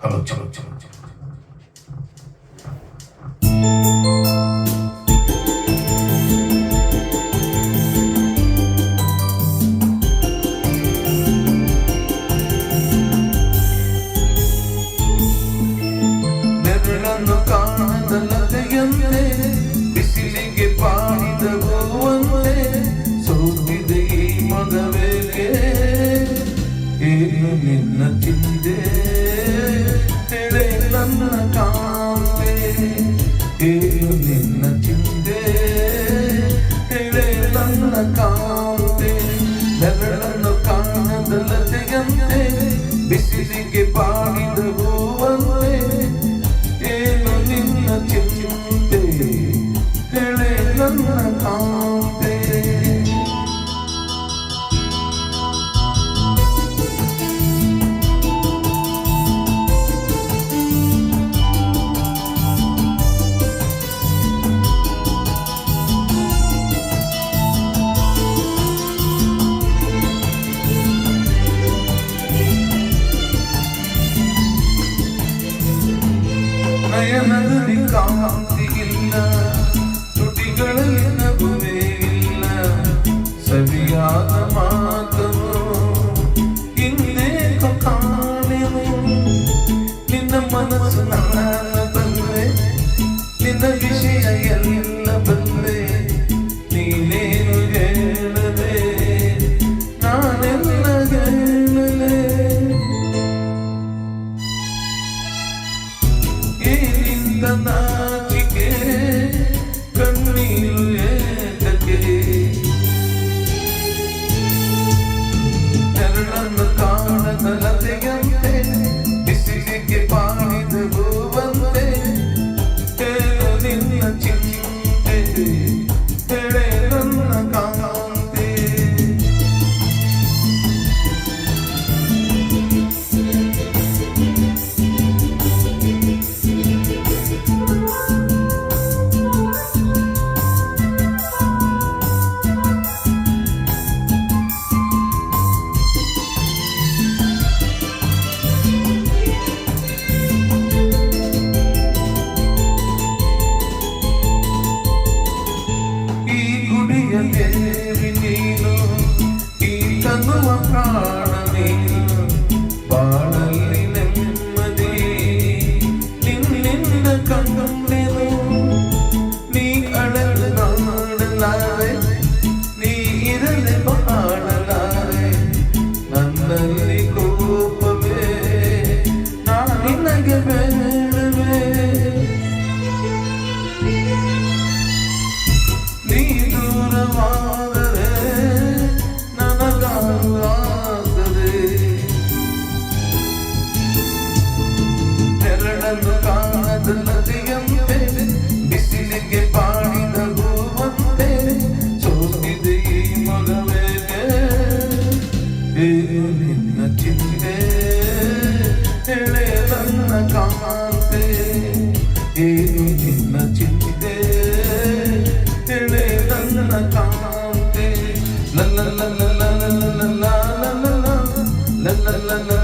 Hello ಚಲೋ ಚಲೋ ಚಲೋ ನೆರಳನ್ನು ಕಾಣದಲ್ಲದೆಯಂತೆ ಬಿಸಿಲಿಗೆ ಬಾಡಿದ ಗೋವಂತೆ ಸೋತಿದೆ ಈ ಮಗವೇಗೆ ಏನು ನಿನ್ನ ಚಿಂತೆ ಹೇಳೆ ನನ್ನ ಕಾಂತೆ ಏನು ನಿನ್ನ ಚಿಂತೆ ಹೇಳೆ ನನ್ನ ಕಾಂತೆ ನೆರಳನ್ನು ಕಾಣದಲ್ಲದೆಯಂತೆ ಬಿಸಿಲಿಗೆ ಬಾಡಿದ ಗೋವಂತೆ ಏನು ನಿನ್ನ ಚಿಂತೆ ಹೇಳೆ ನನ್ನ ಕಾಂತೆ ನಯನದಲ್ಲಿ ಕಾಂತಿ ಇಲ್ಲ, ತುಟಿಗಳಲ್ಲಿ ನಗುವೇ ಇಲ್ಲ, ಸವಿಯಾದ ಮಾತನು ಇನ್ನೇಕೋ ಕಾಣೆನು. ನಿನ್ನ ಮನಸ್ಸು ನಾನು ಬಲ್ಲೆ, ನಿನ್ನ ವಿಷಯ ಎಲ್ಲ ಬಲ್ಲೆ, ನೀನೇನು ಹೇಳದೆ ನಾನೆಲ್ಲ ಹೇಳಲೆ. ಏನಿಂದ ನಾಚಿಕೆ ಕಣ್ಣೀರು ಏತಕ್ಕೆ, ನೆರಳನ್ನು ಕಾಣದಲತೆಯಂತೆ ಬಿಸಿಲಿಗೆ ಬಾಡಿದ ಗೋವಂತೆ ಹೇಳು ನಿನ್ನ ಚಿಂತೆ ಹೇಳೆ ನನ್ನ ಕಾಂತೆ. ದೇವಿ ನೀನು, ಈ ತನ್ನುವ ಪ್ರಾಣ ನೀನು, ಬಾಳಲ್ಲಿ ನೆಮ್ಮದಿ ನಿನ್ನಿಂದ ಕಂಡೆನು. ನೀ ಅಳಲು ನಾಡಲಾರೆ, ನೀ ಇರದೆ ಬಾಳಲಾರೆ, ನನ್ನಲ್ಲಿ ಕೋಪವೇ ನಾ ನಿನಗೆ ಬೇಡವೇ. ನೀ ದೂರವಾದರೆ ನನಗಾಗುತ್ತದೆ, ನೆರಳನ್ನು ಕಾಣದಲ್ಲದೆಯಂತೆ ಬಿಸಿಲಿಗೆ ಬಾಡಿದ ಗೋವಂತೆ ಸೋತಿದೆ ಈ ಮಗವೇಗೆ. ಏನು ನಿನ್ನ ಚಿಂತೆ ಹೇಳೆ ನನ್ನ ಕಾಂತೆ, ಏನು ನಿನ್ನ ಚಿಂತೆ ಹೇಳೆ ನನ್ನ ಕಾಂತೆ. ಲ ಲ ಲ ಲ ಲ ಲ ಲ ಲ ಲ ಲ ಲ ಲ ಲ ಲ ಲ.